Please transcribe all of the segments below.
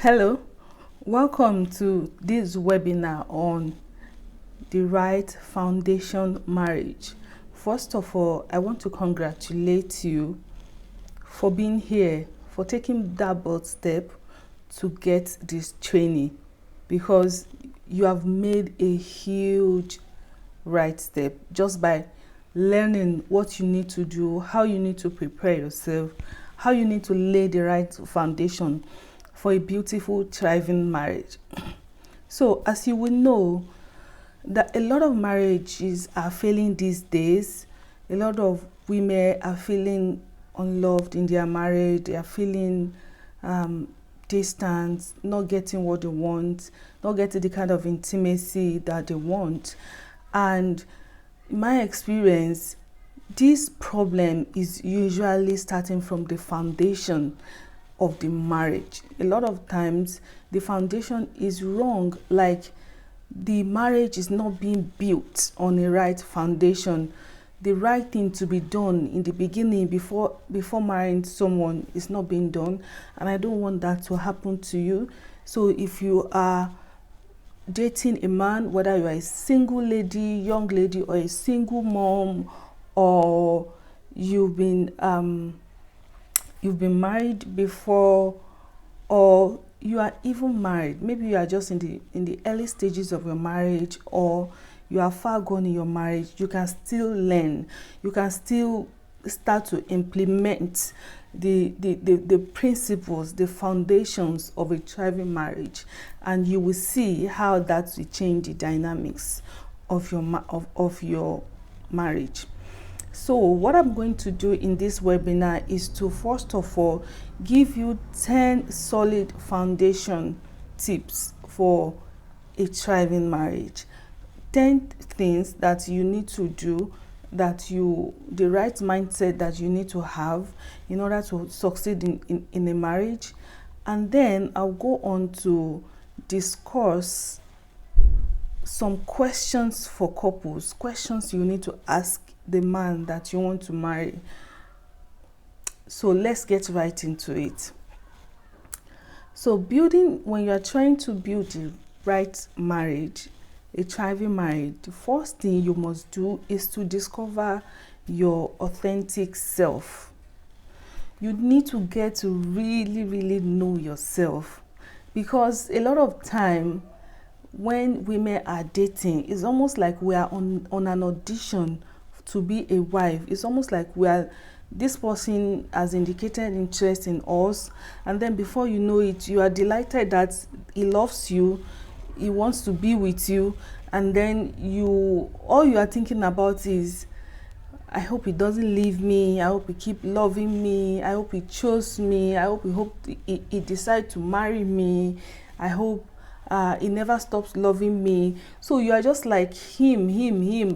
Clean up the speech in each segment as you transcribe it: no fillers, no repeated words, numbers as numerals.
Hello, welcome to this webinar on the right foundation marriage. First of all, I want to congratulate you for being here, for taking that bold step to get this training, because you have made a huge right step just by learning what you need to do, how you need to prepare yourself, how you need to lay the right foundation for a beautiful, thriving marriage. So, as you will know, that a lot of marriages are failing these days. A lot of women are feeling unloved in their marriage. They are feeling distant, not getting what they want, not getting the kind of intimacy that they want. And in my experience, this problem is usually starting from the foundation of the marriage. A lot of times the foundation is wrong, like the marriage is not being built on a right foundation. The right thing to be done in the beginning before marrying someone is not being done, and I don't want that to happen to you. So if you are dating a man, whether you are a single lady, young lady, or a single mom, or you've been married before, or you are even married, maybe you are just in the early stages of your marriage, or you are far gone in your marriage, you can still learn. You can still start to implement the principles, the foundations of a thriving marriage, and you will see how that will change the dynamics of your marriage. So what I'm going to do in this webinar is to first of all give you 10 solid foundation tips for a thriving marriage. 10 things that you need to do, the right mindset that you need to have in order to succeed in a marriage. And then I'll go on to discuss some questions for couples, questions you need to ask the man that you want to marry. So let's get right into it. So when you are trying to build the right marriage, a thriving marriage, the first thing you must do is to discover your authentic self. You need to get to really, really know yourself, because a lot of time when women are dating, it's almost like we are on an audition to be a wife. It's almost like this person has indicated interest in us, and then before you know it, you are delighted that he loves you, he wants to be with you, and then all you are thinking about is, I hope he doesn't leave me, I hope he keep loving me, I hope he chose me, I hope he decide to marry me, I hope he never stops loving me. So you are just like him,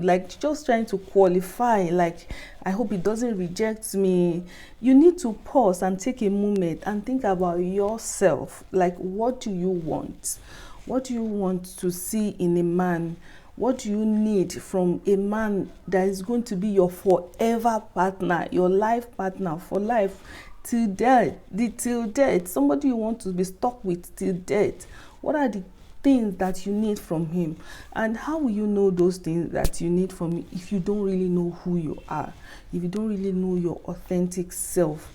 like just trying to qualify, like I hope he doesn't reject me. You need to pause and take a moment and think about yourself. Like, what do you want? What do you want to see in a man? What do you need from a man that is going to be your forever partner, your life partner for life, till death, somebody you want to be stuck with till death? What are the things that you need from him? And how will you know those things that you need from him if you don't really know who you are, if you don't really know your authentic self,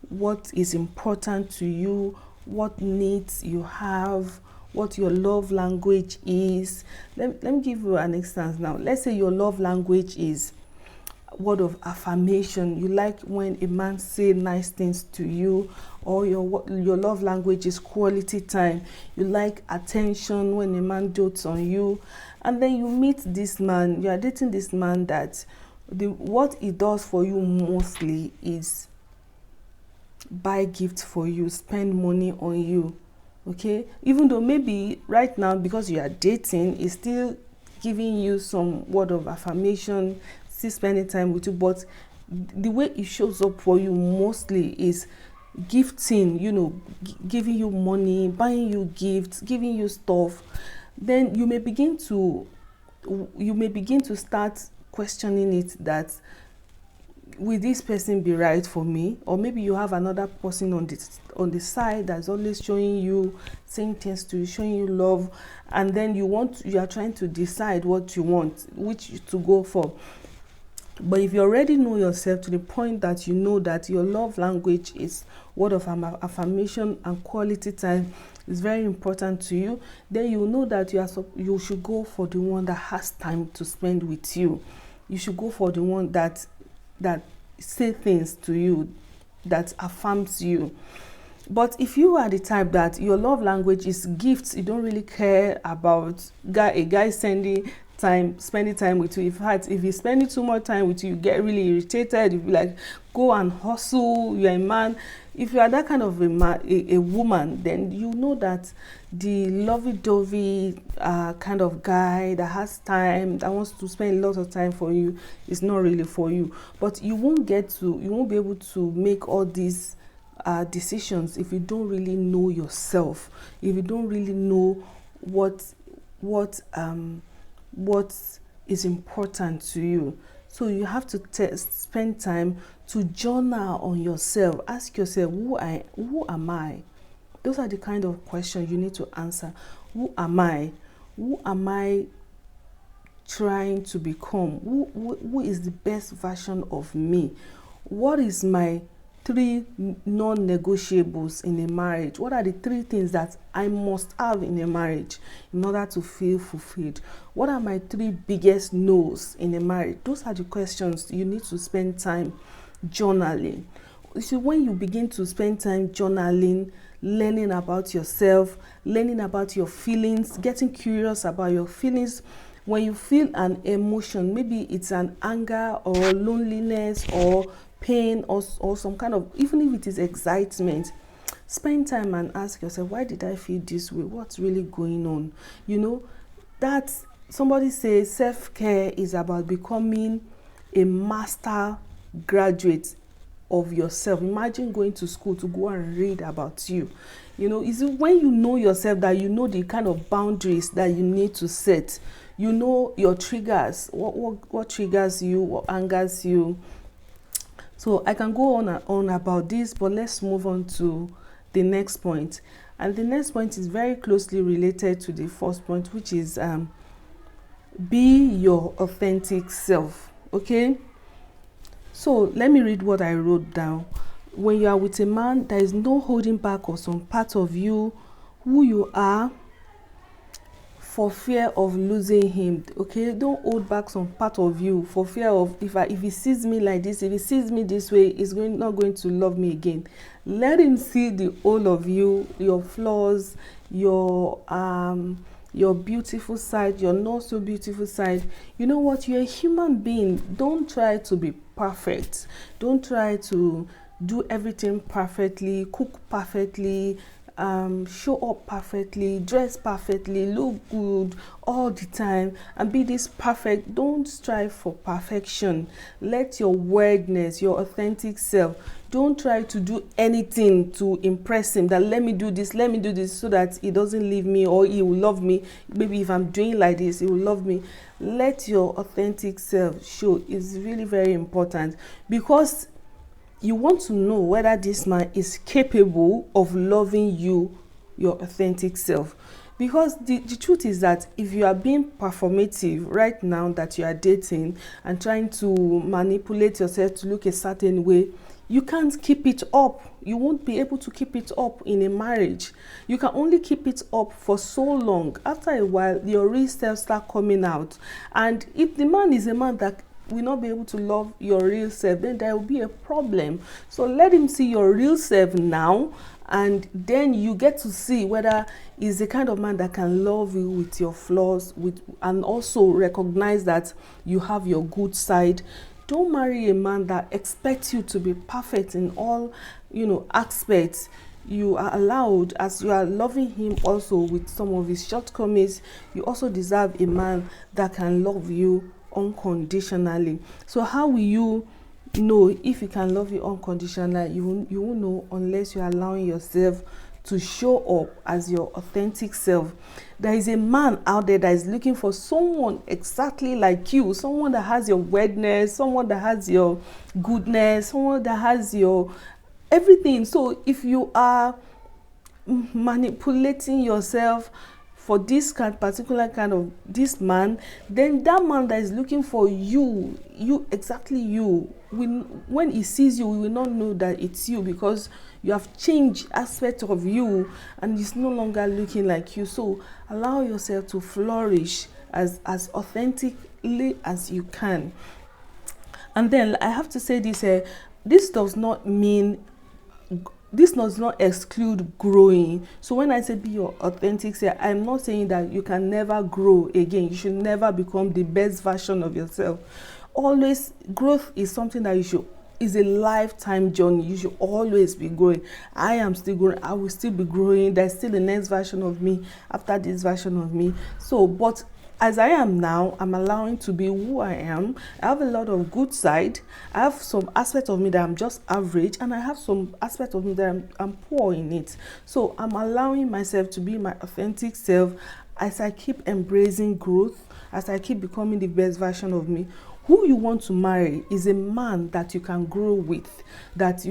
what is important to you, what needs you have, what your love language is? Let me give you an instance now. Let's say your love language is word of affirmation. You like when a man say nice things to you, or your love language is quality time. You like attention when a man dotes on you. And then you meet this man, you are dating this man that what he does for you mostly is buy gifts for you, spend money on you. Okay, even though maybe right now, because you are dating, is still giving you some word of affirmation, still spending time with you, but the way it shows up for you mostly is gifting, giving you money, buying you gifts, giving you stuff. Then you may begin to start questioning it, that will this person be right for me? Or maybe you have another person on the side that's always showing you, saying things to you, showing you love, and then you are trying to decide what you want, which to go for. But if you already know yourself to the point that you know that your love language is word of affirmation and quality time is very important to you, then you know that you should go for the one that has time to spend with you. You should go for the one that say things to you, that affirms you. But if you are the type that your love language is gifts, you don't really care about a guy spending time with you. If he's spending too much time with you, you get really irritated. You be like, go and hustle. You're a man. If you are that kind of a woman, then you know that the lovey-dovey kind of guy that has time, that wants to spend a lot of time for you, is not really for you. But you won't be able to make all these decisions if you don't really know yourself, if you don't really know what is important to you. So you have to spend time to journal on yourself. Ask yourself, who am I? Those are the kind of questions you need to answer. Who am I? Who am I trying to become? Who is the best version of me? What is my 3 non-negotiables in a marriage? What are the 3 things that I must have in a marriage in order to feel fulfilled? What are my 3 biggest no's in a marriage? Those are the questions you need to spend time journaling. You see, when you begin to spend time journaling, learning about yourself, learning about your feelings, getting curious about your feelings, when you feel an emotion, maybe it's an anger or loneliness or pain or some kind of, even if it is excitement, spend time and ask yourself, why did I feel this way? What's really going on? You know, that somebody says self-care is about becoming a master graduate of yourself. Imagine going to school to go and read about you. You know, is it when you know yourself that you know the kind of boundaries that you need to set? You know your triggers, what triggers you, what angers you. So I can go on about this, but let's move on to the next point. And the next point is very closely related to the first point, which is be your authentic self. Okay? So let me read what I wrote down. When you are with a man, there is no holding back of some part of you, who you are, for fear of losing him. Okay, don't hold back some part of you for fear of, if he sees me like this, if he sees me this way, he's not going to love me again. Let him see the whole of you, your flaws, your beautiful side, your not so beautiful side. You know what? You're a human being. Don't try to be perfect. Don't try to do everything perfectly, cook perfectly, show up perfectly, dress perfectly, look good all the time, and be this perfect. Don't strive for perfection. Let your wordness, your authentic self, don't try to do anything to impress him, that let me do this so that he doesn't leave me, or he will love me. Maybe if I'm doing like this, he will love me. Let your authentic self show. Is really very important, because you want to know whether this man is capable of loving you, your authentic self. Because the truth is that if you are being performative right now, that you are dating and trying to manipulate yourself to look a certain way, you can't keep it up. You won't be able to keep it up in a marriage. You can only keep it up for so long. After a while, your real self start coming out. And if the man is a man that will not be able to love your real self, then there will be a problem. So let him see your real self now, and then you get to see whether he's the kind of man that can love you with your flaws, and also recognize that you have your good side. Don't marry a man that expects you to be perfect in all, aspects. You are allowed, as you are loving him also with some of his shortcomings, you also deserve a man that can love you unconditionally. So how will you know if he can love you unconditionally? You won't know unless you're allowing yourself to show up as your authentic self. There is a man out there that is looking for someone exactly like you, someone that has your weirdness, someone that has your goodness, someone that has your everything. So if you are manipulating yourself for this particular kind of this man, then that man that is looking for you exactly you, when he sees you, he will not know that it's you, because you have changed aspect of you and it's no longer looking like you. So allow yourself to flourish as authentically as you can. And then I have to say this, this does not exclude growing. So when I say be your authentic self, I'm not saying that you can never grow again. You should never become the best version of yourself. Always, growth is something that is a lifetime journey. You should always be growing. I am still growing. I will still be growing. There's still the next version of me after this version of me. So, but as I am now, I'm allowing to be who I am. I have a lot of good side. I have some aspect of me that I'm just average, and I have some aspect of me that I'm poor in it. So I'm allowing myself to be my authentic self as I keep embracing growth, as I keep becoming the best version of me. Who you want to marry is a man that you can grow with, that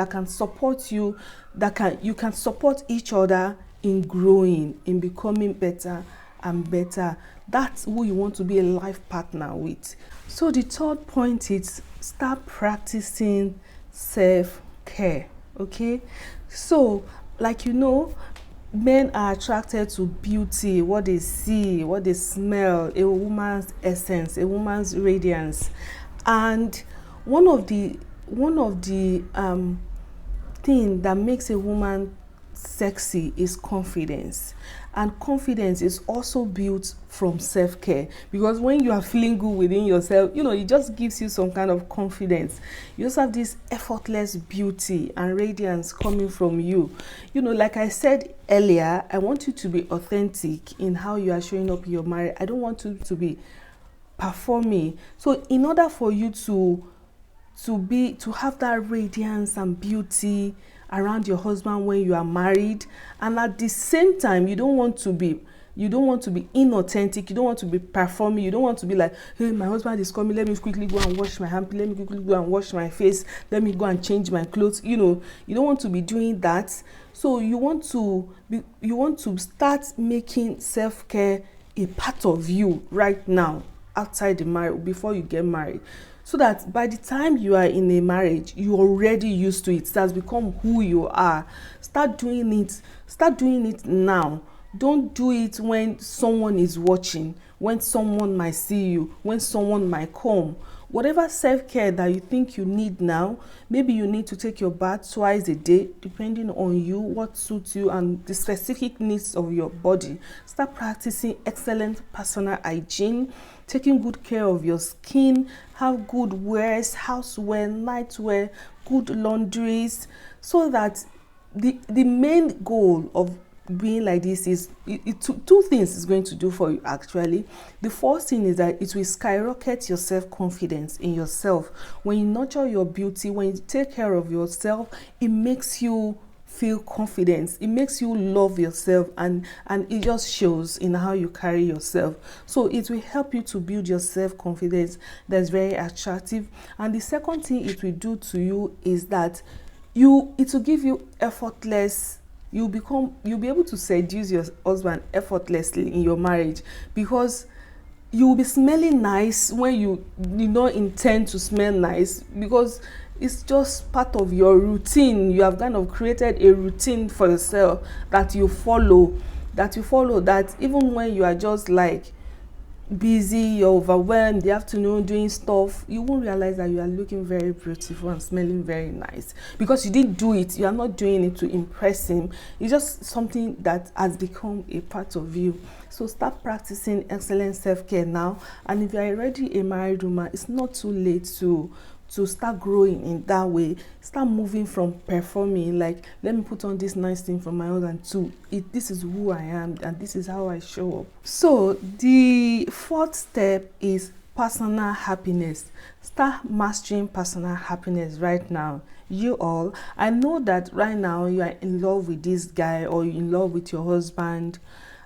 can support you, you can support each other in growing, in becoming better and better. That's who you want to be a life partner with. So the third point is start practicing self-care. Okay, so like men are attracted to beauty, what they see, what they smell, a woman's essence, a woman's radiance. And one of the thing that makes a woman sexy is confidence. And confidence is also built from self-care, because when you are feeling good within yourself, it just gives you some kind of confidence. You also have this effortless beauty and radiance coming from you. Like I said earlier, I want you to be authentic in how you are showing up in your marriage. I don't want you to be performing. So in order for you to have that radiance and beauty around your husband when you are married, and at the same time you don't want to be inauthentic, you don't want to be performing, you don't want to be like, hey, my husband is coming, let me quickly go and wash my hand, let me quickly go and wash my face, let me go and change my clothes. You don't want to be doing that. So you want to start making self-care a part of you right now, outside the marriage, before you get married, so that by the time you are in a marriage, you're already used to it. It has become who you are. Start doing it now. Don't do it when someone is watching, when someone might see you, when someone might come. Whatever self-care that you think you need now, maybe you need to take your bath twice a day, depending on you, what suits you and the specific needs of your body. Start practicing excellent personal hygiene, taking good care of your skin, have good wears, housewear, nightwear, good laundries, so that the main goal of being like this is two things is going to do for you actually. The first thing is that it will skyrocket your self-confidence in yourself. When you nurture your beauty, when you take care of yourself, it makes you feel confidence, it makes you love yourself, and it just shows in how you carry yourself. So it will help you to build your self-confidence that's very attractive. And the second thing it will do to you is that it will give you effortless, you'll be able to seduce your husband effortlessly in your marriage, because you will be smelling nice when you don't intend to smell nice, because it's just part of your routine. You have kind of created a routine for yourself that you follow, that even when you are just like busy, you're overwhelmed, the afternoon doing stuff, you won't realize that you are looking very beautiful and smelling very nice, because you didn't do it. You are not doing it to impress him. It's just something that has become a part of you. So start practicing excellent self-care now. And if you are already a married woman, it's not too late to start growing in that way. Start moving from performing, like, let me put on this nice thing from my husband, to this is who I am and this is how I show up. So the fourth step is personal happiness. Start mastering personal happiness right now. You all, I know that right now you are in love with this guy or you're in love with your husband,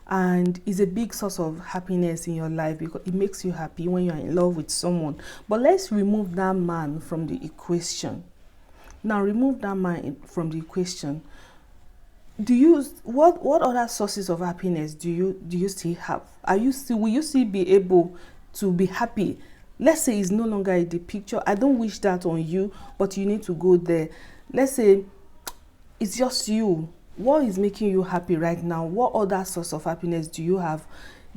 and it's a big source of happiness in your life because it makes you happy when you're in love with someone. But let's remove that man from the equation. Now remove that man from the equation. What other sources of happiness do you still have? Will you still be able to be happy? Let's say it's no longer in the picture. I don't wish that on you, but you need to go there. Let's say it's just you. What is making you happy right now? What other source of happiness do you have?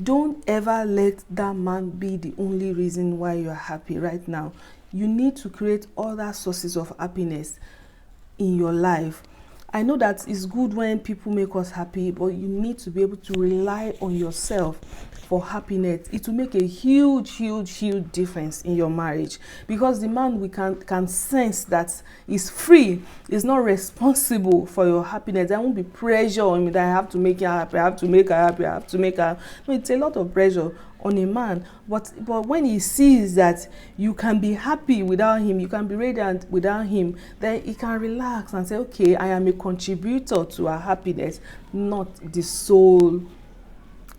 Don't ever let that man be the only reason why you're happy right now. You need to create other sources of happiness in your life. I know that it's good when people make us happy, but you need to be able to rely on yourself for happiness. It will make a huge difference in your marriage, because the man we can sense that is free, is not responsible for your happiness. There won't be pressure on me that I have to make you happy, I have to make her happy, I have to make her. No, it's a lot of pressure on a man, but when he sees that you can be happy without him, you can be radiant without him, then he can relax and say, okay, I am a contributor to our happiness, not the sole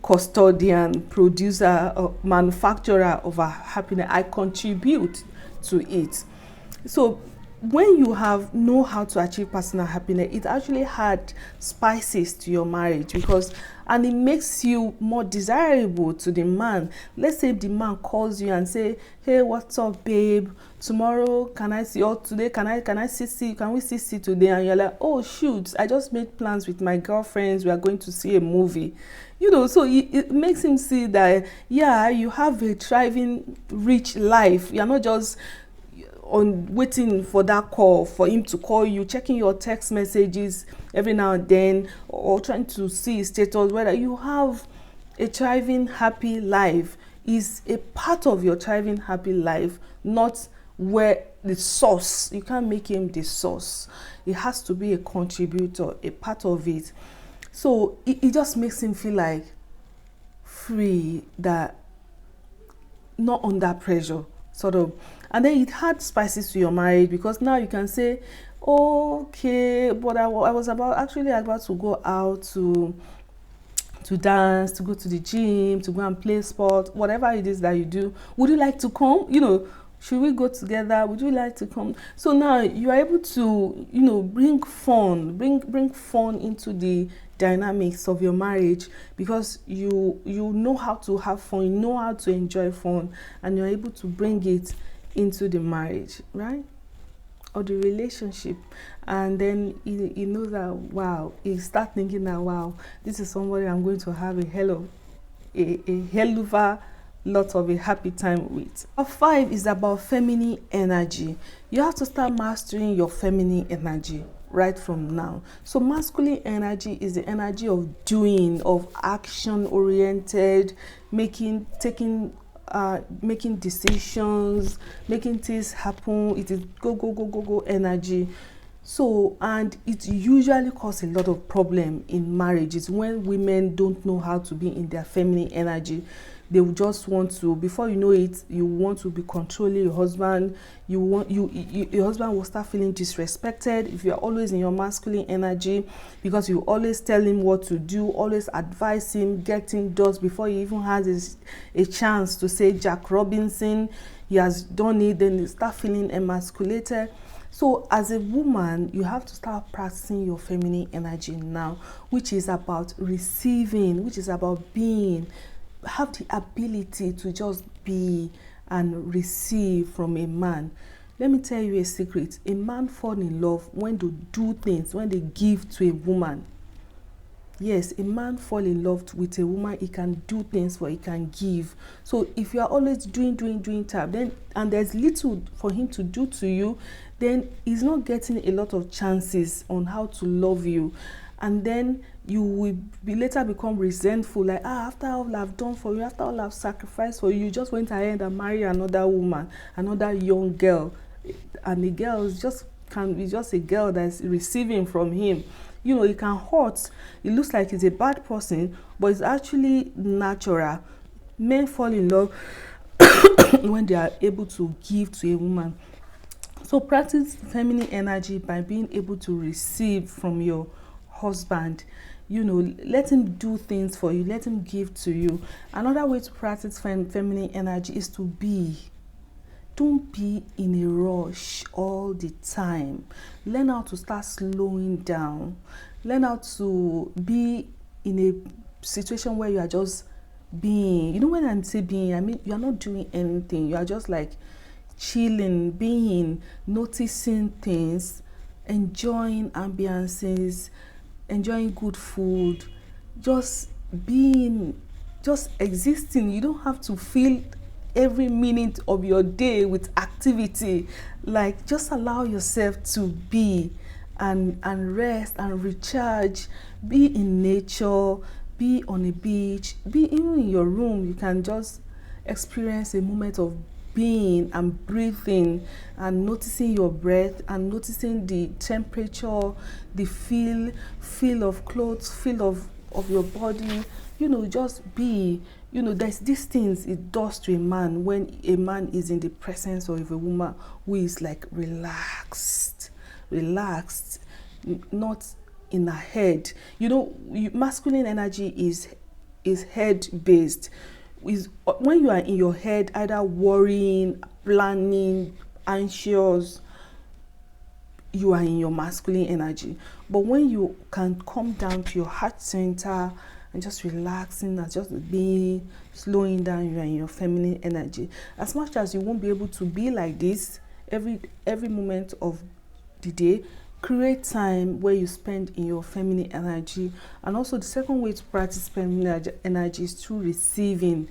custodian, producer, or manufacturer of our happiness. I contribute to it. So when you know how to achieve personal happiness, it actually adds spices to your marriage, and it makes you more desirable to the man. Let's say the man calls you and say, hey, what's up, babe? Tomorrow can I see, or today can we see today? And you're like, oh shoot, I just made plans with my girlfriends, we are going to see a movie. So it makes him see that, yeah, you have a thriving, rich life. You're not just waiting for that call, for him to call you, checking your text messages every now and then, or trying to see his status. Whether you have a thriving, happy life is a part of your thriving, happy life, not where the source. You can't make him the source. It has to be a contributor, a part of it. So it just makes him feel like free, that not under pressure, sort of. And then it adds spices to your marriage, because now you can say, okay, but I was about to go out to dance, to go to the gym, to go and play sport, whatever it is that you do. Would you like to come? Should we go together? Would you like to come? So now you are able to, bring fun into the dynamics of your marriage, because you know how to have fun, you know how to enjoy fun, and you're able to bring it into the marriage, right? Or the relationship. And then you know that, wow, you start thinking that, wow, this is somebody I'm going to have a hell of a lot of a happy time with. Number 5 is about feminine energy. You have to start mastering your feminine energy right from now. So masculine energy is the energy of doing, of action oriented, making decisions, making things happen. It is go energy. So, and it usually causes a lot of problem in marriages when women don't know how to be in their feminine energy. They will just want to, before you know it, you want to be controlling your husband. Your husband will start feeling disrespected if you are always in your masculine energy, because you always tell him what to do, always advise him, get him done before he even has a chance to say Jack Robinson. He has done it, then you start feeling emasculated. So as a woman, you have to start practicing your feminine energy now, which is about receiving, which is about being. Have the ability to just be and receive from a man. Let me tell you a secret. A man falls in love when they do things, when they give to a woman. Yes, a man falls in love with a woman, he can do things for, he can give. So if you are always doing time, then and there's little for him to do to you, then he's not getting a lot of chances on how to love you. And then you will later become resentful, like, after all I've done for you, after all I've sacrificed for you, you just went ahead and married another woman, another young girl, and the girl is just a girl that's receiving from him. It can hurt. It looks like he's a bad person, but it's actually natural. Men fall in love when they are able to give to a woman. So practice feminine energy by being able to receive from your husband. Let him do things for you, let him give to you. Another way to practice feminine energy is to be. Don't be in a rush all the time. Learn how to start slowing down. Learn how to be in a situation where you are just being. When I say being, I mean you are not doing anything. You are just like chilling, being, noticing things, enjoying ambiances, enjoying good food, just being, just existing. You don't have to fill every minute of your day with activity. Like, just allow yourself to be and rest and recharge. Be in nature, be on a beach, be even in your room. You can just experience a moment of being and breathing and noticing your breath and noticing the temperature, the feel of clothes, feel of your body. Just be. There's these things it does to a man when a man is in the presence of a woman who is like relaxed, not in her head. Masculine energy is head based. Is when you are in your head, either worrying, planning, anxious, you are in your masculine energy. But when you can come down to your heart center and just relaxing and just being, slowing down, you are in your feminine energy. As much as you won't be able to be like this every moment of the day, create time where you spend in your feminine energy. And also the second way to practice feminine energy is through receiving.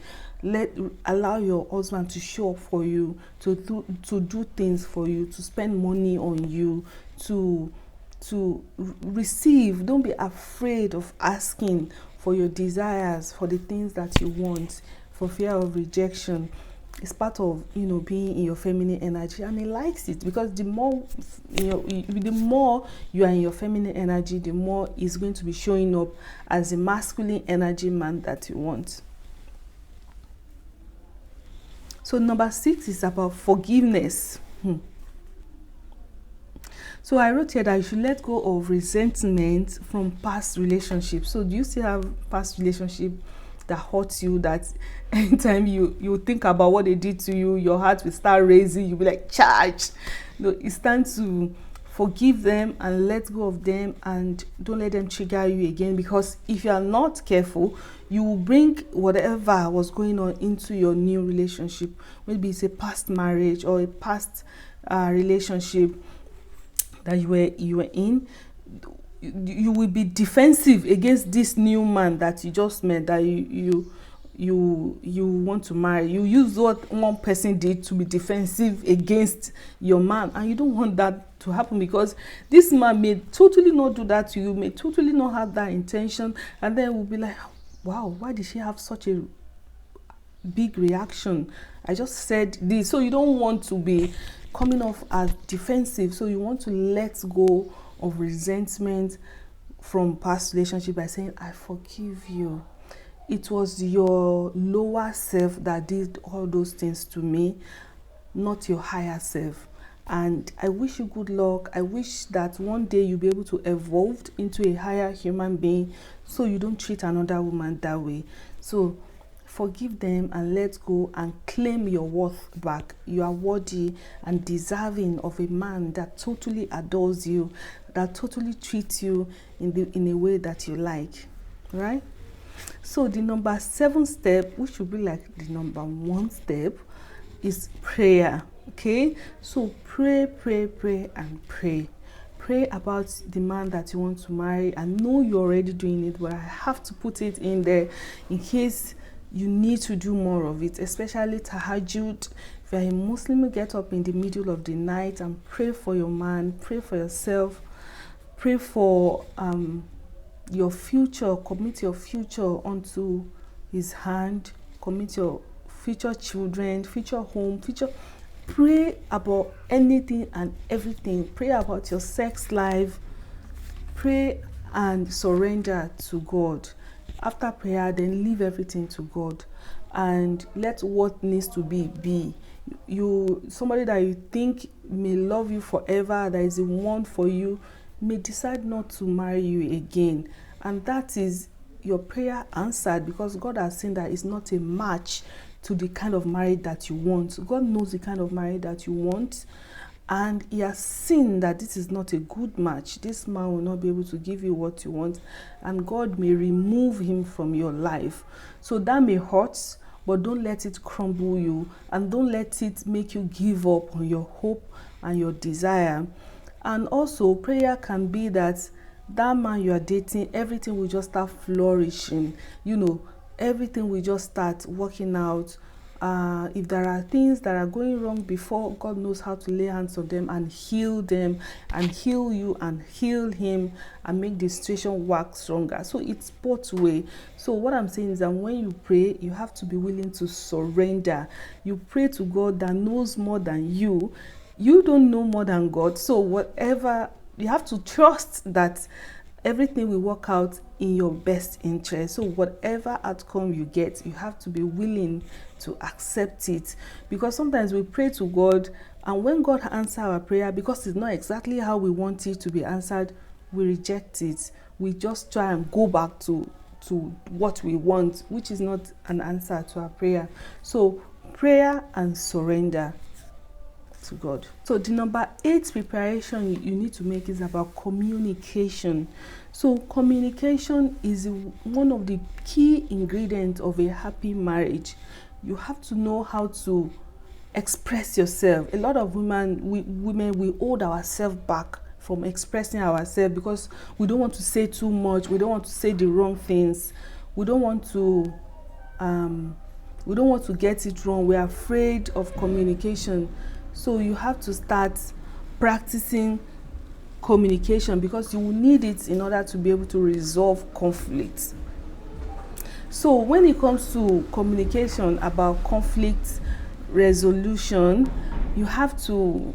Allow your husband to show up for you, to do things for you, to spend money on you, to receive. Don't be afraid of asking for your desires, for the things that you want, for fear of rejection. It's part of being in your feminine energy, and he likes it, because the more you are in your feminine energy, the more he's going to be showing up as a masculine energy man that you want. So number 6 is about forgiveness. So I wrote here that you should let go of resentment from past relationships. So do you still have past relationship that hurts you, that anytime you think about what they did to you, your heart will start raising, you'll be like, charge. It's time to forgive them and let go of them, and don't let them trigger you again, because if you are not careful, you will bring whatever was going on into your new relationship. Maybe it's a past marriage or a past relationship that you were in. You will be defensive against this new man that you just met, that you want to marry. You use what one person did to be defensive against your man, and you don't want that to happen, because this man may totally not do that to you, may totally not have that intention, and then we'll be like, wow, why did she have such a big reaction? I just said this. So you don't want to be coming off as defensive. So you want to let go of resentment from past relationship by saying, I forgive you. It was your lower self that did all those things to me, not your higher self. And I wish you good luck. I wish that one day you'll be able to evolve into a higher human being, so you don't treat another woman that way. So forgive them and let go and claim your worth back. You are worthy and deserving of a man that totally adores you, that totally treats you in a way that you like, right? So the number 7 step, which will be like the number 1 step, is prayer. Okay, so pray and pray. Pray about the man that you want to marry. I know you're already doing it, but I have to put it in there in case you need to do more of it, especially tahajjud. If you're a Muslim, get up in the middle of the night and pray for your man, pray for yourself, pray for your future. Commit your future onto his hand. Commit your future children, future home, future. Pray about anything and everything. Pray about your sex life. Pray and surrender to God. After prayer, then leave everything to God and let what needs to be. You, somebody that you think may love you forever, that is the one for you, may decide not to marry you again, and that is your prayer answered, because God has seen that it's not a match to the kind of marriage that you want. God knows the kind of marriage that you want, and he has seen that this is not a good match. This man will not be able to give you what you want, and God may remove him from your life. So that may hurt, but don't let it crumble you, and don't let it make you give up on your hope and your desire. And also, prayer can be that man you are dating, everything will just start flourishing. Everything will just start working out. If there are things that are going wrong before, God knows how to lay hands on them and heal you and heal him and make the situation work stronger. So it's both way. So what I'm saying is that when you pray, you have to be willing to surrender. You pray to God that knows more than you. You don't know more than God. So whatever, you have to trust that everything will work out in your best interest. So whatever outcome you get, you have to be willing to accept it. Because sometimes we pray to God, and when God answers our prayer, because it's not exactly how we want it to be answered, we reject it. We just try and go back to what we want, which is not an answer to our prayer. So prayer and surrender to God. So the number 8 preparation you need to make is about communication. So communication is one of the key ingredients of a happy marriage. You have to know how to express yourself. A lot of women, we hold ourselves back from expressing ourselves because we don't want to say too much. We don't want to say the wrong things. We don't want to get it wrong. We're afraid of communication. So you have to start practicing communication, because you will need it in order to be able to resolve conflict. So when it comes to communication about conflict resolution, you have to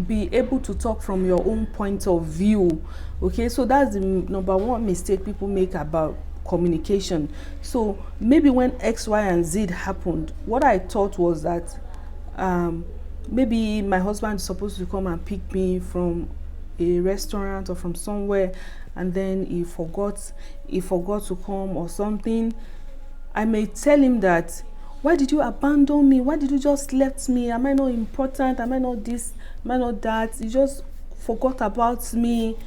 be able to talk from your own point of view. Okay, so that's the number 1 mistake people make about communication. So maybe when X, Y, and Z happened, what I thought was that maybe my husband is supposed to come and pick me from a restaurant or from somewhere, and then he forgot to come or something. I may tell him that, why did you abandon me? Why did you just left me? Am I not important? Am I not this? Am I not that? You just forgot about me.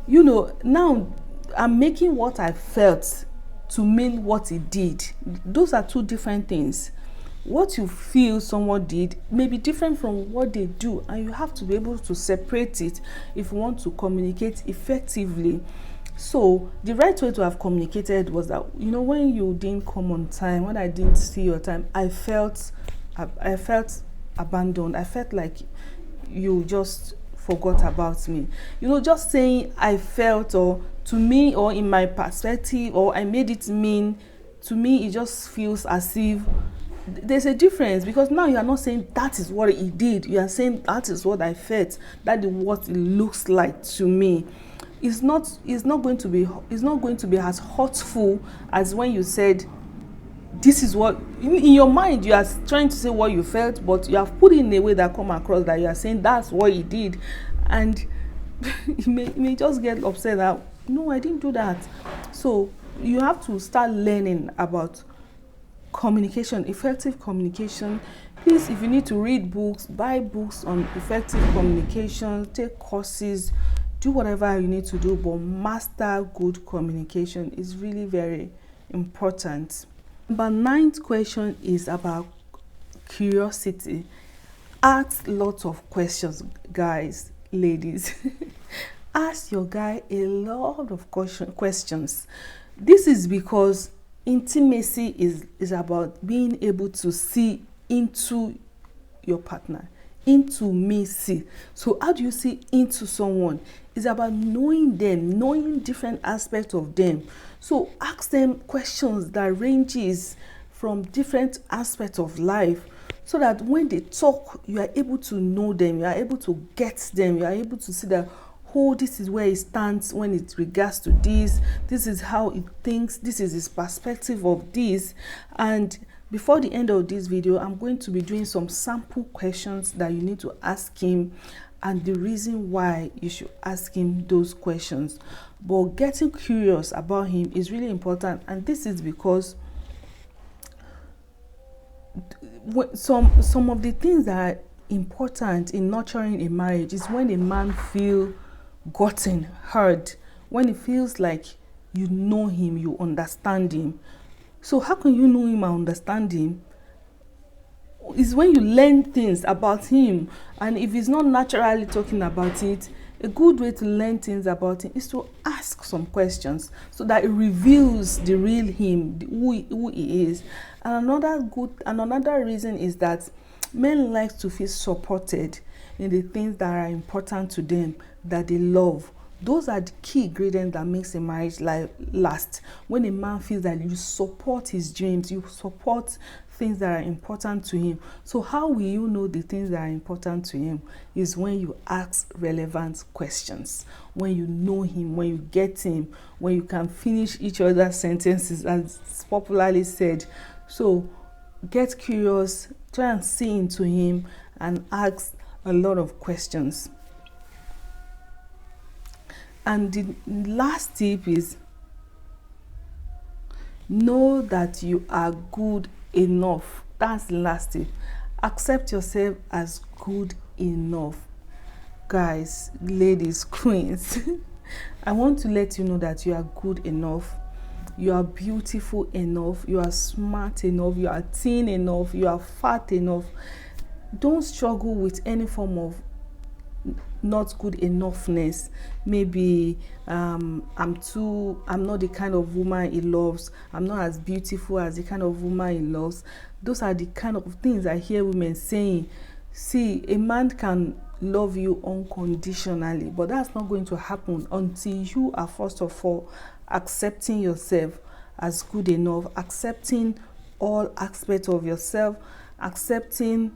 Now I'm making what I felt to mean what he did. Those are 2 different things. What you feel someone did may be different from what they do, and you have to be able to separate it if you want to communicate effectively. So the right way to have communicated was that, when you didn't come on time, when I didn't see your time, I felt abandoned. I felt like you just forgot about me. Just saying I felt, or to me, or in my perspective, or I made it mean, to me it just feels as if there's a difference, because now you are not saying that is what he did. You are saying that is what I felt. That is what it looks like to me. It's not going to be as hurtful as when you said, this is what in your mind you are trying to say what you felt, but you have put it in a way that come across that you are saying that's what he did, and you may just get upset that, no, I didn't do that. So you have to start learning about communication, effective communication. Please, if you need to read books, buy books on effective communication, take courses, do whatever you need to do, but master good communication is really very important. Number 9th question is about curiosity. Ask lots of questions, guys, ladies. Ask your guy a lot of questions. This is because intimacy is about being able to see into your partner, into me see. So how do you see into someone? It's about knowing them, knowing different aspects of them. So ask them questions that ranges from different aspects of life, so that when they talk, you are able to know them, you are able to get them, you are able to see that, oh, this is where he stands when it regards to this is how he thinks, this is his perspective of this. And before the end of this video, I'm going to be doing some sample questions that you need to ask him, and the reason why you should ask him those questions. But getting curious about him is really important, and this is because some of the things that are important in nurturing a marriage is when a man feels gotten, heard, when he feels like you know him, you understand him. So how can you know him and understand him? Is when you learn things about him, and if he's not naturally talking about it, a good way to learn things about him is to ask some questions so that it reveals the real him, who he is. And another reason is that men like to feel supported in the things that are important to them, that they love. Those are the key ingredients that makes a marriage last. When a man feels that you support his dreams, you support things that are important to him. So how will you know the things that are important to him? Is when you ask relevant questions, when you know him, when you get him, when you can finish each other's sentences, as popularly said. So get curious, try and see into him, and ask a lot of questions. And the last tip is know that you are good enough. That's the last tip. Accept yourself as good enough. Guys, ladies, queens, I want to let you know that you are good enough. You are beautiful enough. You are smart enough. You are thin enough. You are fat enough. Don't struggle with any form of not good enoughness. Maybe I'm not the kind of woman he loves. I'm not as beautiful as the kind of woman he loves. Those are the kind of things I hear women saying. See, a man can love you unconditionally, but that's not going to happen until you are first of all accepting yourself as good enough, accepting all aspects of yourself, accepting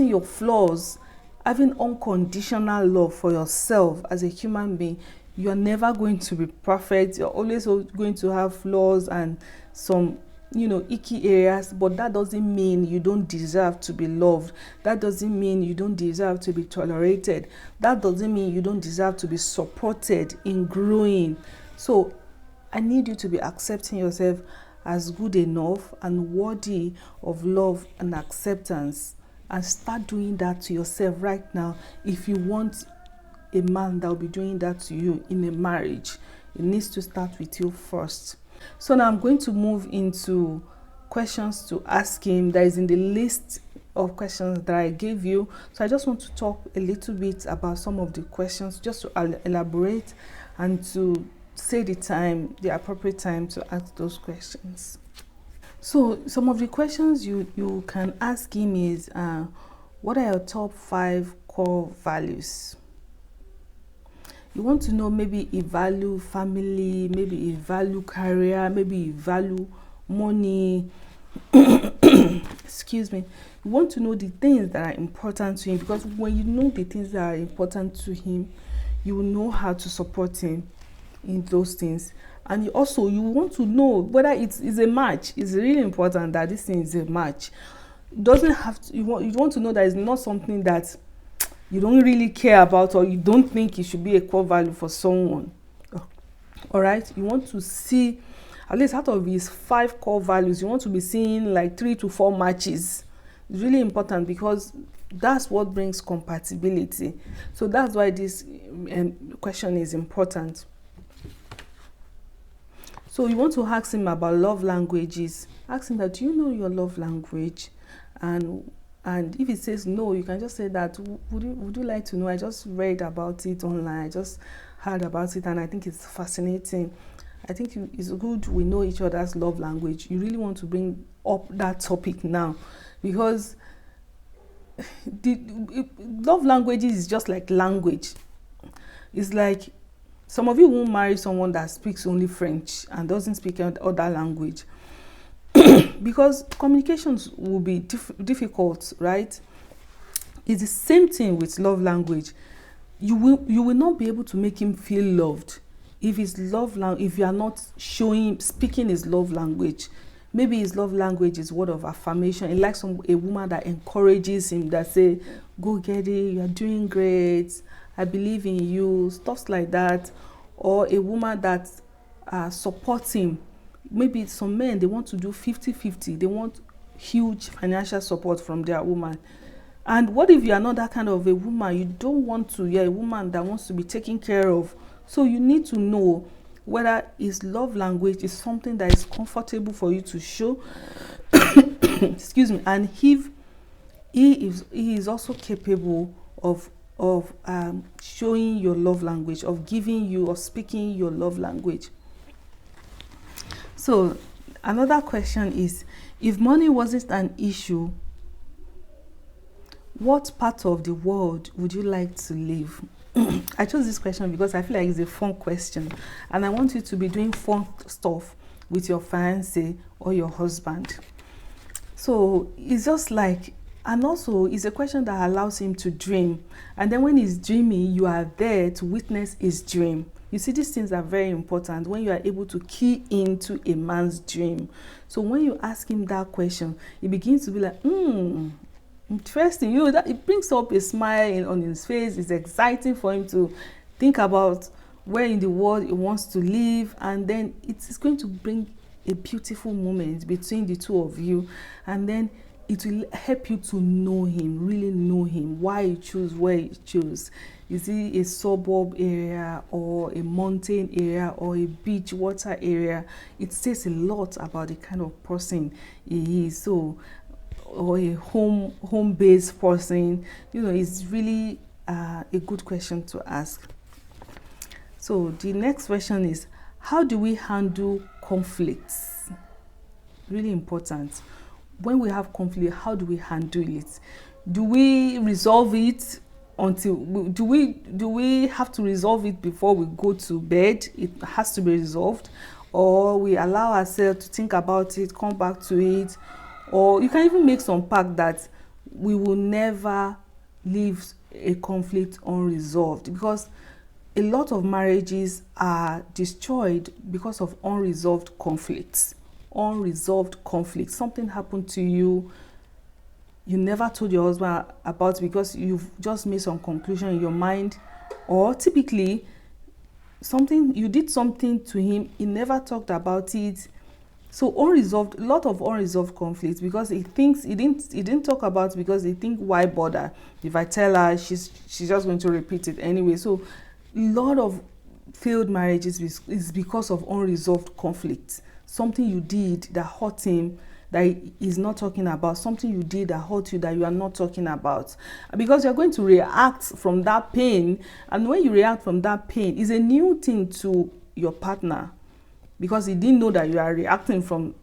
your flaws, having unconditional love for yourself as a human being. You are never going to be perfect. You're always going to have flaws and some, icky areas, but that doesn't mean you don't deserve to be loved. That doesn't mean you don't deserve to be tolerated. That doesn't mean you don't deserve to be supported in growing. So I need you to be accepting yourself as good enough and worthy of love and acceptance, and start doing that to yourself right now. If you want a man that will be doing that to you in a marriage, it needs to start with you first. So now I'm going to move into questions to ask him that is in the list of questions that I gave you. So I just want to talk a little bit about some of the questions, just to elaborate and to say the appropriate time to ask those questions. So some of the questions you can ask him is, what are your top 5 core values? You want to know maybe he value family, maybe he value career, maybe he value money. Excuse me. You want to know the things that are important to him, because when you know the things that are important to him, you will know how to support him in those things. And you want to know whether it's a match. It's really important that this thing is a match. It doesn't have to. You want to know that it's not something that you don't really care about, or you don't think it should be a core value for someone. All right. You want to see, at least out of his 5 core values, you want to be seeing like 3 to 4 matches. It's really important, because that's what brings compatibility. So that's why this question is important. So you want to ask him about love languages. Ask him that, do you know your love language? And if he says no, you can just say that, would you like to know? I just read about it online. I just heard about it, and I think it's fascinating. I think it's good we know each other's love language. You really want to bring up that topic now, because love languages is just like language. It's like, some of you won't marry someone that speaks only French and doesn't speak other language because communications will be difficult, right? It's the same thing with love language. You will not be able to make him feel loved if if you are not speaking his love language. Maybe his love language is word of affirmation. He likes a woman that encourages him, that say, go get it, you are doing great, I believe in you, stuff like that. Or a woman that supports him. Maybe some men, they want to do 50-50. They want huge financial support from their woman. And what if you are not that kind of a woman? You don't want to, you're a woman that wants to be taken care of. So you need to know whether his love language is something that is comfortable for you to show. Excuse me. And if he is also capable of showing your love language, of giving you or speaking your love language. So another question is, if money wasn't an issue, what part of the world would you like to live? I chose this question because I feel like it's a fun question, and I want you to be doing fun stuff with your fiancé or your husband. So it's just like, and also it's a question that allows him to dream. And then when he's dreaming, you are there to witness his dream. You see, these things are very important when you are able to key into a man's dream. So when you ask him that question, he begins to be like, interesting. You know, that it brings up a smile on his face. It's exciting for him to think about where in the world he wants to live, and then it's going to bring a beautiful moment between the two of you, and then it will help you to know him, really know him, why he chose where he chose. Is he a suburb area or a mountain area or a beach water area? It says a lot about the kind of person he is. So, or a home-based person, you know, it's really a good question to ask. So the next question is, how do we handle conflicts? Really important. When we have conflict, how do we handle it? Do we resolve it do we have to resolve it before we go to bed? It has to be resolved, or we allow ourselves to think about it, come back to it. Or you can even make some pact that we will never leave a conflict unresolved, because a lot of marriages are destroyed because of unresolved conflicts. Something happened to you, you never told your husband about because you've just made some conclusion in your mind, or typically you did something to him, he never talked about it. So a lot of unresolved conflicts, because he thinks he didn't talk about it, because they think, why bother? If I tell her, she's just going to repeat it anyway. So a lot of failed marriages is because of unresolved conflicts. Something you did that hurt him, that he's not talking about. Something you did that hurt you, that you are not talking about. Because you're going to react from that pain, and when you react from that pain, it's a new thing to your partner, because he didn't know that you are reacting from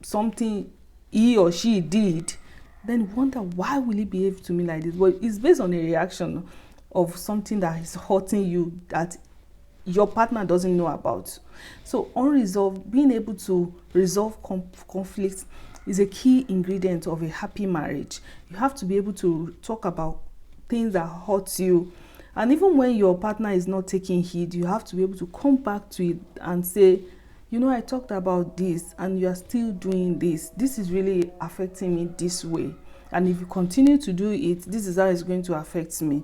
something he or she did. Then wonder, why will he behave to me like this? Well, it's based on a reaction of something that is hurting you that your partner doesn't know about. So being able to resolve conflicts is a key ingredient of a happy marriage. You have to be able to talk about things that hurt you, and even when your partner is not taking heed, you have to be able to come back to it and say, you know, I talked about this and you are still doing this. This is really affecting me this way, and if you continue to do it, this is how it's going to affect me.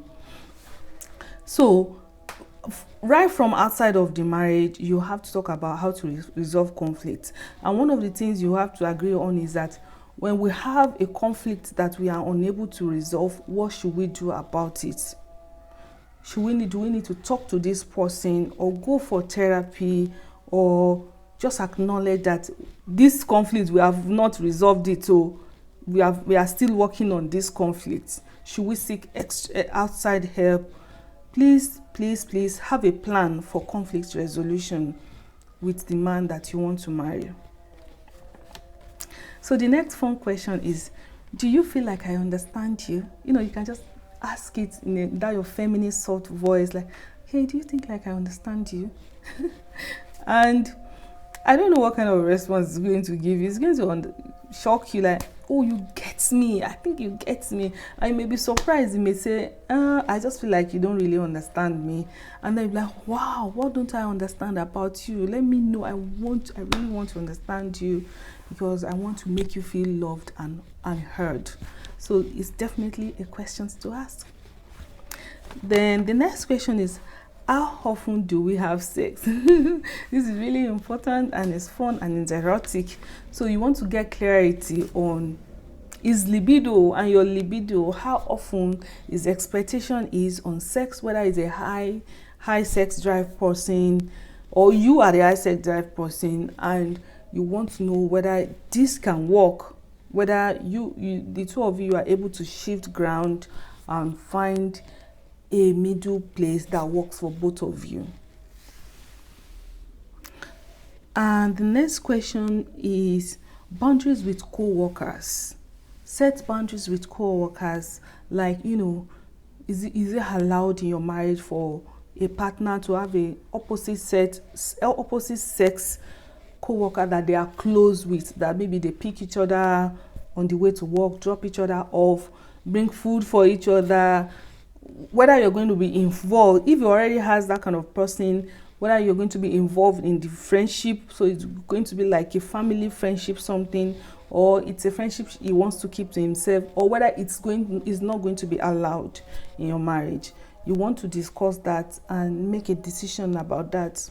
So right from outside of the marriage, you have to talk about how to resolve conflict. And one of the things you have to agree on is that when we have a conflict that we are unable to resolve, what should we do about it? Do we need to talk to this person, or go for therapy, or just acknowledge that this conflict, we have not resolved it, so we are still working on this conflict? Should we seek outside help? Please have a plan for conflict resolution with the man that you want to marry. So the next fun question is, do you feel like I understand you? You know, you can just ask it in that your feminine soft voice, like, hey, do you think like I understand you? And I don't know what kind of response it's going to give you. It's going to shock you, like, oh, you get me, I think you get me. And you may be surprised, you may say, I just feel like you don't really understand me. And then you're like, wow, what don't I understand about you? Let me know. I really want to understand you, because I want to make you feel loved and heard. So it's definitely a question to ask. Then the next question is, how often do we have sex? This is really important, and it's fun and it's erotic. So you want to get clarity on is libido and your libido, how often is expectation is on sex, whether it's a high sex drive person or you are the high sex drive person, and you want to know whether this can work, whether you the two of you are able to shift ground and find a middle place that works for both of you. And the next question is boundaries with co-workers. Set boundaries with co-workers. Like, is it allowed in your marriage for a partner to have a opposite sex co-worker that they are close with, that maybe they pick each other on the way to work, drop each other off, bring food for each other? Whether you're going to be involved, if you already has that kind of person, whether you're going to be involved in the friendship, so it's going to be like a family friendship something, or it's a friendship he wants to keep to himself, or whether it's not going to be allowed in your marriage. You want to discuss that and make a decision about that.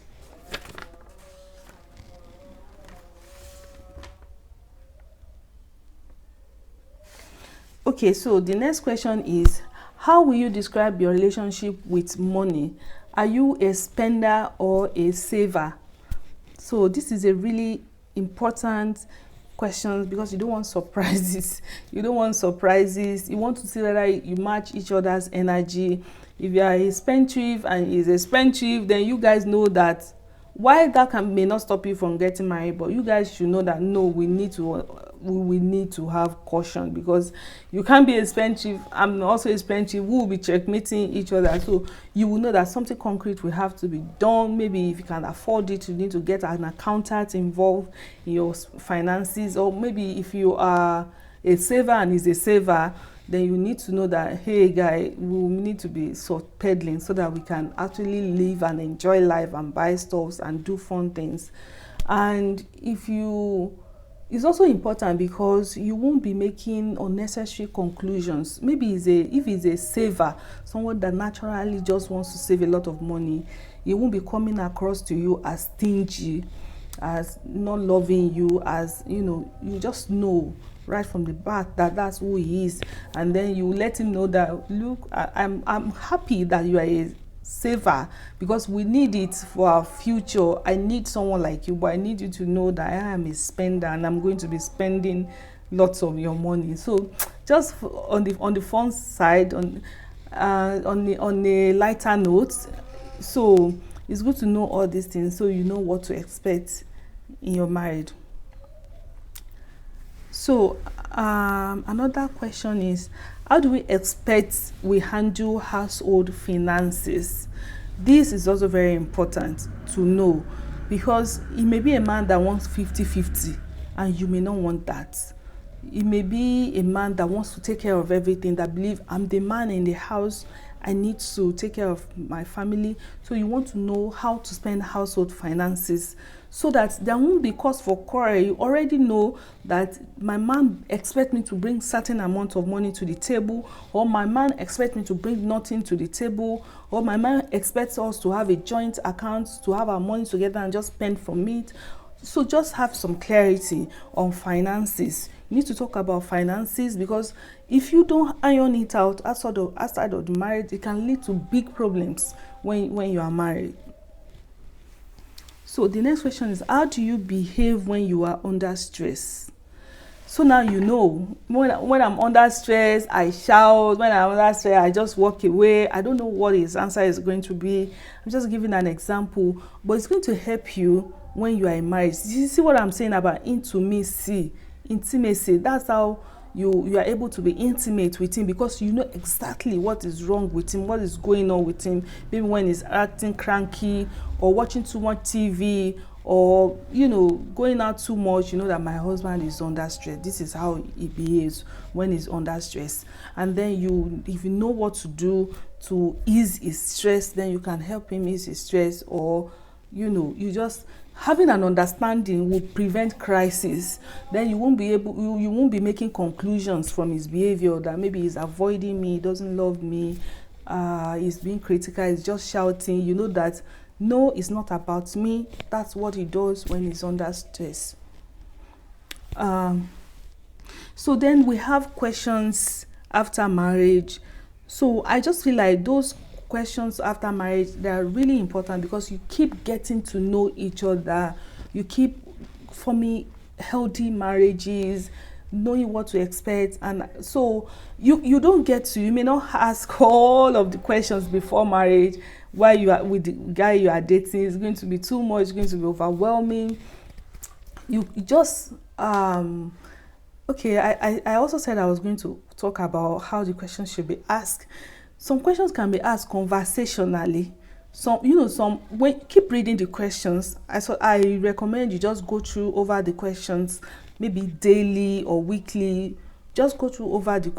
Okay, so the next question is, how will you describe your relationship with money? Are you a spender or a saver? So this is a really important question, because you don't want surprises. You want to see whether you match each other's energy. If you are a spendthrift and he's a spendthrift, then you guys know that while that may not stop you from getting married, but you guys should know that no, we need to have caution, because you can't be a spendthrift, I'm also a spendthrift, we will be checkmating each other. So you will know that something concrete will have to be done. Maybe if you can afford it, you need to get an accountant involved in your finances, or maybe if you are a saver and is a saver, then you need to know that, hey guy, we need to be peddling so that we can actually live and enjoy life and buy stuff and do fun things. And it's also important because you won't be making unnecessary conclusions. Maybe if he's a saver, someone that naturally just wants to save a lot of money, he won't be coming across to you as stingy, as not loving you, as you just know right from the bat that that's who he is. And then you let him know that, look, I'm happy that you are a saver, because we need it for our future. I need someone like you, but I need you to know that I am a spender and I'm going to be spending lots of your money. So just on the fun side, on a lighter note, so it's good to know all these things so you know what to expect in your marriage. So another question is, how do we expect we handle household finances? This is also very important to know, because it may be a man that wants 50-50 and you may not want that. It may be a man that wants to take care of everything, that believe I'm the man in the house, I need to take care of my family. So you want to know how to spend household finances so that there won't be cause for quarrel. You already know that my man expects me to bring certain amount of money to the table, or my man expects me to bring nothing to the table, or my man expects us to have a joint account, to have our money together and just spend from it. So just have some clarity on finances. You need to talk about finances, because if you don't iron it out outside of the marriage, it can lead to big problems when you are married. So the next question is, how do you behave when you are under stress? So now you know, when I'm under stress, I shout. When I'm under stress, I just walk away. I don't know what his answer is going to be. I'm just giving an example, but it's going to help you when you are in marriage. You see what I'm saying about intimacy? That's how you are able to be intimate with him, because you know exactly what is wrong with him, what is going on with him. Maybe when he's acting cranky, or watching too much TV, or going out too much. You know that my husband is under stress. This is how he behaves when he's under stress. And then if you know what to do to ease his stress, then you can help him ease his stress. Or you just having an understanding will prevent crisis. Then you won't be making conclusions from his behavior that maybe he's avoiding me, he doesn't love me, he's being critical, he's just shouting. You know that no, it's not about me. That's what he does when he's under stress. So then we have questions after marriage. So I just feel like those questions after marriage, they are really important because you keep getting to know each other. You keep forming healthy marriages, knowing what to expect. And so you may not ask all of the questions before marriage while you are with the guy you are dating. It's going to be too much, it's going to be overwhelming. You just okay, I also said I was going to talk about how the questions should be asked. Some questions can be asked conversationally. When keep reading the questions. I recommend you just go through over the questions, maybe daily or weekly. Just go over the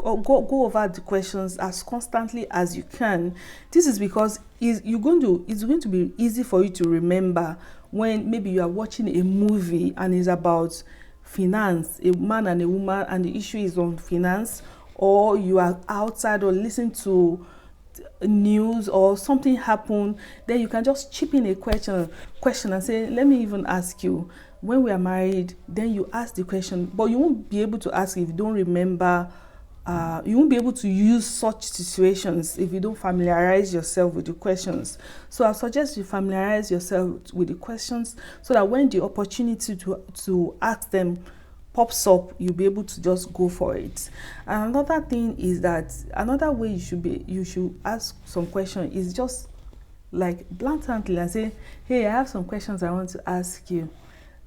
questions as constantly as you can. This is because it's going to be easy for you to remember when maybe you are watching a movie and it's about finance, a man and a woman, and the issue is on finance, or you are outside or listen to news or something happened. Then you can just chip in a question and say, let me even ask you, when we are married. Then you ask the question, but you won't be able to ask if you don't remember. You won't be able to use such situations if you don't familiarize yourself with the questions. So I suggest you familiarize yourself with the questions so that when the opportunity to ask them pops up, you'll be able to just go for it. And another thing is that another way you should ask some question is just like blatantly and say, hey, I have some questions I want to ask you.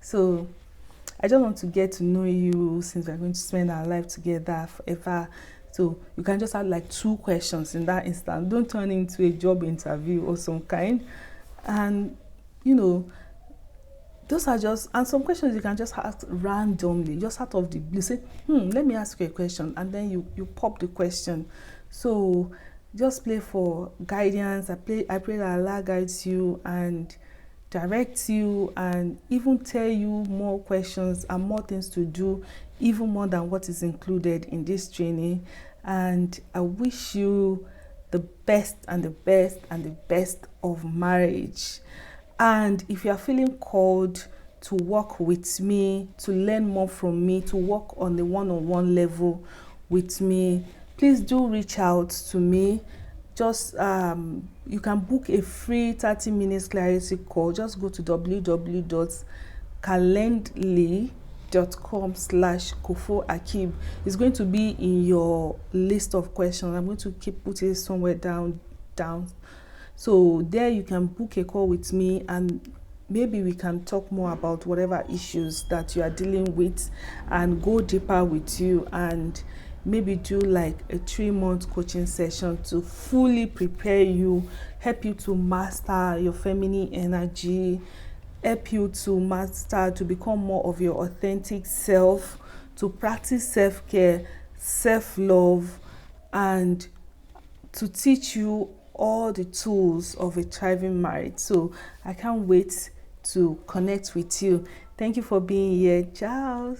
So I just want to get to know you, since we're going to spend our life together forever. So you can just have like 2 questions in that instant. Don't turn it into a job interview or some kind. And those are just, and some questions you can just ask randomly, just out of the blue. Say, let me ask you a question, and then you pop the question. So just play for guidance. I pray that Allah guides you and directs you, and even tell you more questions and more things to do, even more than what is included in this training. And I wish you the best and the best and the best of marriage. And if you are feeling called to work with me, to learn more from me, to work on the one-on-one level with me, please do reach out to me. Just you can book a free 30 minutes clarity call. Just go to www.calendly.com/Kofo-Akib. It's going to be in your list of questions. I'm going to keep putting it somewhere down. So there you can book a call with me, and maybe we can talk more about whatever issues that you are dealing with and go deeper with you, and maybe do like a 3-month coaching session to fully prepare you, help you to master your feminine energy, help you to become more of your authentic self, to practice self-care, self-love, and to teach you all the tools of a thriving marriage. So I can't wait to connect with you. Thank you for being here. Ciao.